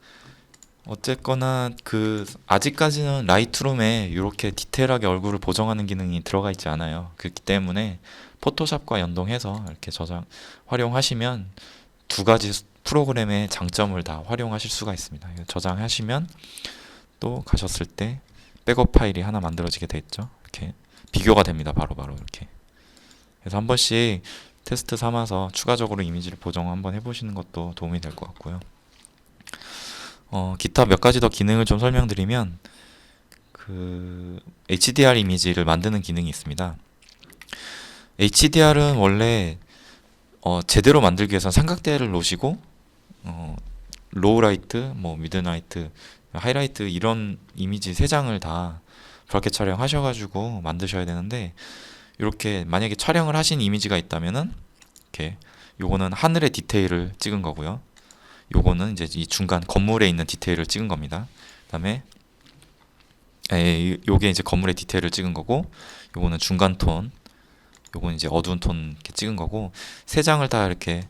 어쨌거나 그 아직까지는 라이트룸에 이렇게 디테일하게 얼굴을 보정하는 기능이 들어가 있지 않아요. 그렇기 때문에 포토샵과 연동해서 이렇게 활용하시면 두 가지 프로그램의 장점을 다 활용하실 수가 있습니다. 저장하시면 또 가셨을 때 백업 파일이 하나 만들어지게 돼 있죠. 이렇게 비교가 됩니다. 바로바로 이렇게. 그래서 한 번씩 테스트 삼아서 추가적으로 이미지를 보정 한번 해보시는 것도 도움이 될 것 같고요. 기타 몇 가지 더 기능을 좀 설명드리면 그 HDR 이미지를 만드는 기능이 있습니다. HDR은 원래 제대로 만들기 위해서 삼각대를 놓으시고 로우라이트, 뭐 미드나이트, 하이라이트 이런 이미지 세 장을 다 브라켓 촬영하셔가지고 만드셔야 되는데 이렇게 만약에 촬영을 하신 이미지가 있다면은 이렇게 요거는 하늘의 디테일을 찍은 거고요. 요거는 이제 이 중간 건물에 있는 디테일을 찍은 겁니다. 그다음에 요게 이제 건물의 디테일을 찍은 거고 요거는 중간 톤, 요거는 이제 어두운 톤 이렇게 찍은 거고 세 장을 다 이렇게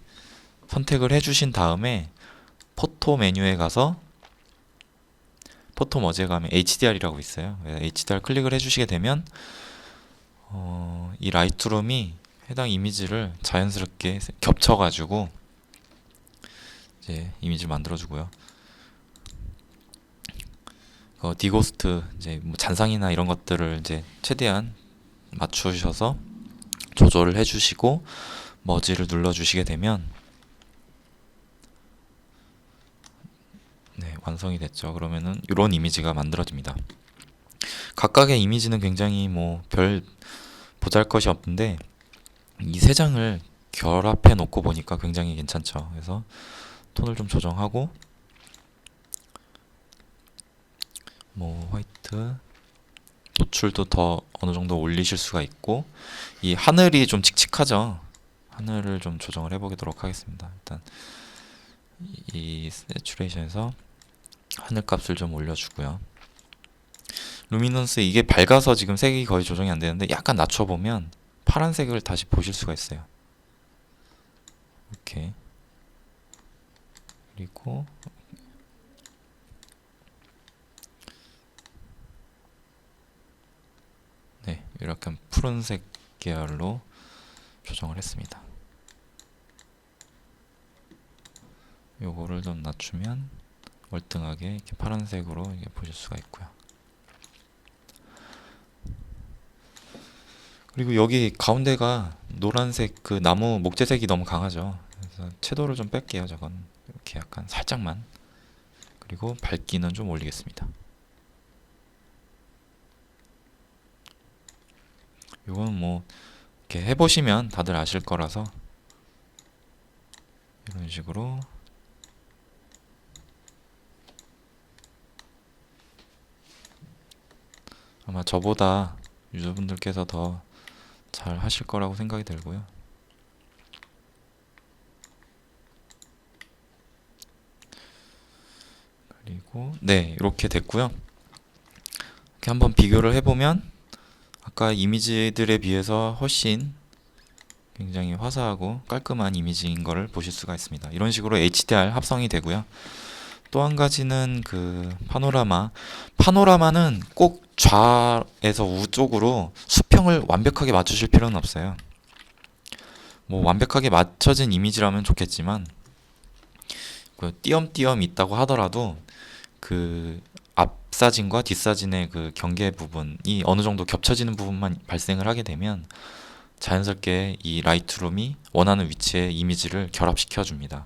선택을 해주신 다음에 포토 메뉴에 가서 포토 머지에 가면 HDR이라고 있어요. HDR 클릭을 해주시게 되면 이 라이트룸이 해당 이미지를 자연스럽게 겹쳐가지고 이제 이미지를 만들어주고요. 디고스트 이제 뭐 잔상이나 이런 것들을 이제 최대한 맞추셔서 조절을 해주시고 머지를 눌러주시게 되면 네, 완성이 됐죠. 그러면은 이런 이미지가 만들어집니다. 각각의 이미지는 굉장히 뭐 별 보잘것이 없는데 이 세 장을 결합해 놓고 보니까 굉장히 괜찮죠. 그래서 톤을 좀 조정하고 뭐 화이트 노출도 더 어느 정도 올리실 수가 있고 이 하늘이 좀 칙칙하죠. 하늘을 좀 조정을 해보도록 하겠습니다. 일단 이 세츄레이션에서 하늘 값을 좀 올려주고요. 루미넌스 이게 밝아서 지금 색이 거의 조정이 안 되는데 약간 낮춰보면 파란색을 다시 보실 수가 있어요. 이렇게 그리고 네, 이렇게 푸른색 계열로 조정을 했습니다. 요거를 좀 낮추면 월등하게 이렇게 파란색으로 이렇게 보실 수가 있고요. 그리고 여기 가운데가 노란색 그 나무 목재색이 너무 강하죠. 그래서 채도를 좀 뺄게요. 저건 이렇게 약간 살짝만. 그리고 밝기는 좀 올리겠습니다. 이건 뭐 이렇게 해보시면 다들 아실 거라서 이런 식으로 아마 저보다 유저분들께서 더 잘 하실 거라고 생각이 들고요. 그리고 네, 이렇게 됐고요. 이렇게 한번 비교를 해보면 아까 이미지들에 비해서 훨씬 굉장히 화사하고 깔끔한 이미지인 것을 보실 수가 있습니다. 이런 식으로 HDR 합성이 되고요. 또 한 가지는 그 파노라마는 꼭 좌에서 우 쪽으로 수평을 완벽하게 맞추실 필요는 없어요. 뭐 완벽하게 맞춰진 이미지라면 좋겠지만 그 띄엄띄엄 있다고 하더라도 그 앞사진과 뒷사진의 그 경계 부분이 어느 정도 겹쳐지는 부분만 발생을 하게 되면 자연스럽게 이 라이트룸이 원하는 위치에 이미지를 결합시켜 줍니다.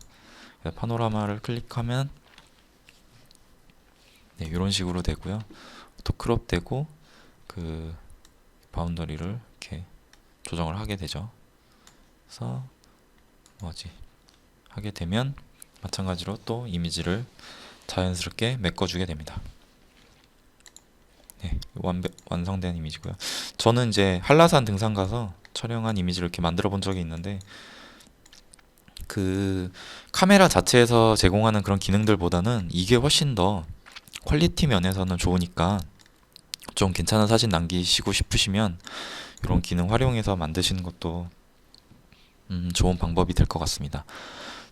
파노라마를 클릭하면 네, 이런 식으로 되고요. 또 크롭 되고 그 바운더리를 이렇게 조정을 하게 되죠. 그래서 하게 되면 마찬가지로 또 이미지를 자연스럽게 메꿔주게 됩니다. 네, 완성된 이미지고요. 저는 이제 한라산 등산 가서 촬영한 이미지를 이렇게 만들어 본 적이 있는데 그 카메라 자체에서 제공하는 그런 기능들보다는 이게 훨씬 더 퀄리티 면에서는 좋으니까 좀 괜찮은 사진 남기시고 싶으시면 이런 기능 활용해서 만드시는 것도 좋은 방법이 될 것 같습니다.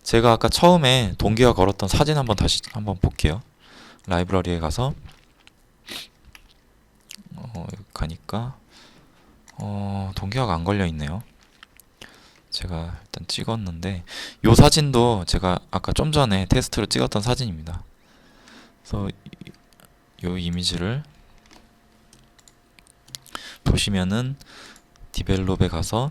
제가 아까 처음에 동기화 걸었던 사진 다시 한번 볼게요. 라이브러리에 가서 여기 가니까 동기화가 안 걸려 있네요. 제가 일단 찍었는데 요 사진도 제가 아까 좀 전에 테스트로 찍었던 사진입니다. 그래서 요 이미지를 보시면은 디벨롭에 가서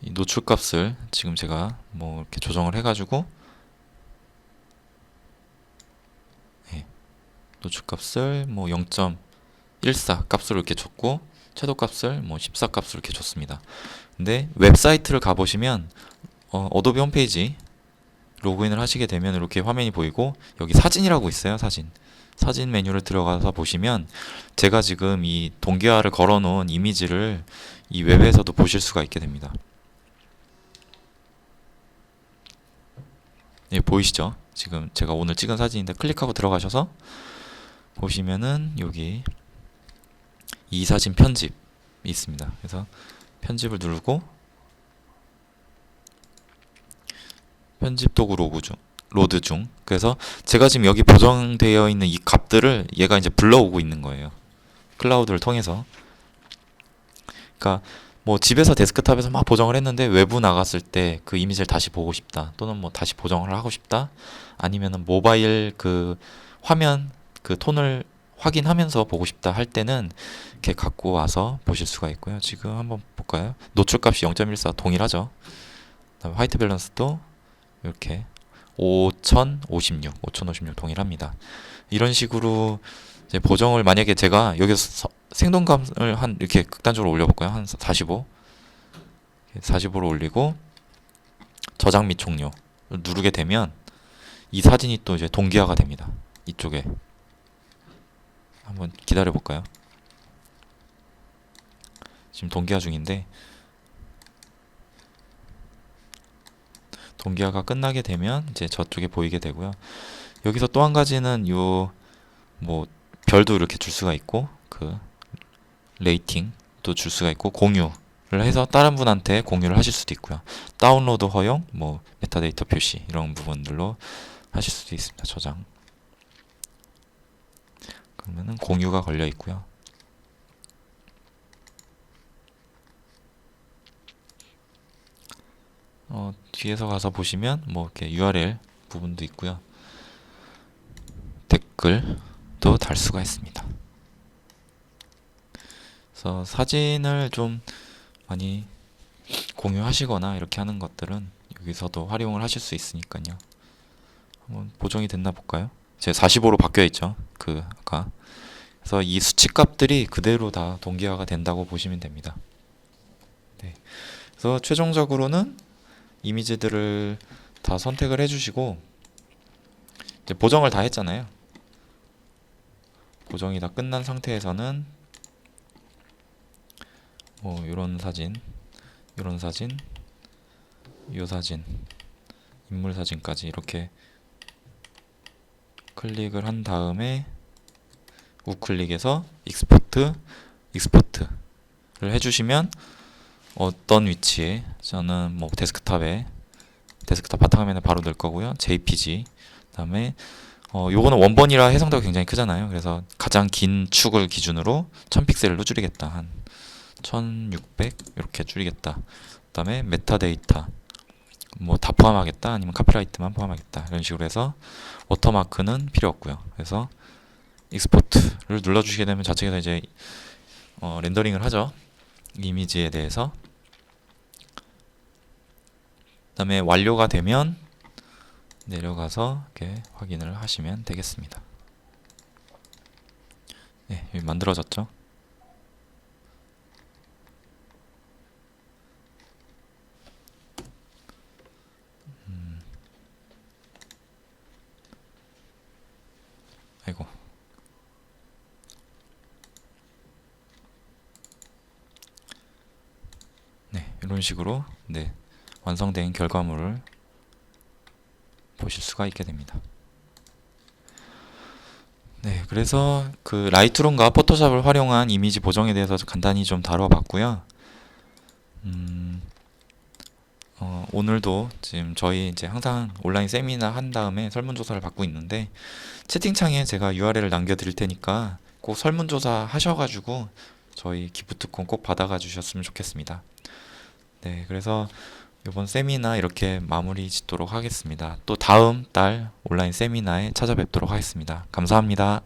이 노출값을 지금 제가 뭐 이렇게 조정을 해가지고 노출값을 뭐 0.14 값으로 이렇게 줬고 채도값을 뭐 14 값으로 이렇게 줬습니다. 근데 웹사이트를 가보시면 어도비 홈페이지 로그인을 하시게 되면 이렇게 화면이 보이고 여기 사진이라고 있어요. 사진 메뉴를 들어가서 보시면 제가 지금 이 동기화를 걸어놓은 이미지를 이 웹에서도 보실 수가 있게 됩니다. 예, 보이시죠? 지금 제가 오늘 찍은 사진인데 클릭하고 들어가셔서 보시면은 여기 이 사진 편집이 있습니다. 그래서 편집을 누르고 편집 도구 로드 중. 그래서 제가 지금 여기 보정되어 있는 이 값들을 얘가 이제 불러오고 있는 거예요. 클라우드를 통해서. 그러니까 뭐 집에서 데스크탑에서 막 보정을 했는데 외부 나갔을 때 그 이미지를 다시 보고 싶다. 또는 뭐 다시 보정을 하고 싶다. 아니면은 모바일 그 화면 그 톤을 확인하면서 보고 싶다 할 때는 이렇게 갖고 와서 보실 수가 있고요. 지금 한번 볼까요? 노출값이 0.14 동일하죠. 그다음에 화이트 밸런스도 이렇게 5056 동일합니다. 이런 식으로 이제 보정을 만약에 제가 여기서 생동감을 한 이렇게 극단적으로 올려볼까요? 한 45로 올리고 저장 및 종료 누르게 되면 이 사진이 또 이제 동기화가 됩니다. 이쪽에 한번 기다려 볼까요? 지금 동기화 중인데 동기화가 끝나게 되면 이제 저쪽에 보이게 되고요. 여기서 또 한 가지는 요 뭐 별도 이렇게 줄 수가 있고 그 레이팅도 줄 수가 있고 공유를 해서 다른 분한테 공유를 하실 수도 있고요. 다운로드 허용, 뭐 메타데이터 표시 이런 부분들로 하실 수도 있습니다. 저장. 그러면은 공유가 걸려 있고요. 뒤에서 가서 보시면 뭐 이렇게 URL 부분도 있고요. 댓글도 달 수가 있습니다. 그래서 사진을 좀 많이 공유하시거나 이렇게 하는 것들은 여기서도 활용을 하실 수 있으니까요. 한번 보정이 됐나 볼까요? 제 45로 바뀌어 있죠. 그 아까. 그래서 이 수치값들이 그대로 다 동기화가 된다고 보시면 됩니다. 네. 그래서 최종적으로는 이미지들을 다 선택을 해주시고 이제 보정을 다 했잖아요. 보정이 다 끝난 상태에서는 뭐 이런 사진, 이런 사진, 이 사진, 인물 사진까지 이렇게 클릭을 한 다음에 우클릭해서 익스포트를 해주시면 어떤 위치에 저는 뭐 데스크탑 바탕화면에 바로 넣을 거고요. JPG 그다음에 요거는 원본이라 해상도가 굉장히 크잖아요. 그래서 가장 긴 축을 기준으로 1000픽셀로 줄이겠다. 한 1600 이렇게 줄이겠다. 그다음에 메타데이터 뭐 다 포함하겠다. 아니면 카피라이트만 포함하겠다. 이런 식으로 해서 워터마크는 필요 없고요. 그래서 익스포트를 눌러주시게 되면 좌측에서 이제 렌더링을 하죠. 이미지에 대해서. 그 다음에 완료가 되면 내려가서 이렇게 확인을 하시면 되겠습니다. 네, 여기 만들어졌죠. 아이고. 네, 이런 식으로 네, 완성된 결과물을 보실 수가 있게 됩니다. 네, 그래서 그 라이트룸과 포토샵을 활용한 이미지 보정에 대해서 간단히 좀 다뤄봤고요. 오늘도 지금 저희 이제 항상 온라인 세미나 한 다음에 설문조사를 받고 있는데 채팅창에 제가 URL을 남겨드릴 테니까 꼭 설문조사 하셔가지고 저희 기프트콘 꼭 받아가 주셨으면 좋겠습니다. 네, 그래서 이번 세미나 이렇게 마무리 짓도록 하겠습니다. 또 다음 달 온라인 세미나에 찾아뵙도록 하겠습니다. 감사합니다.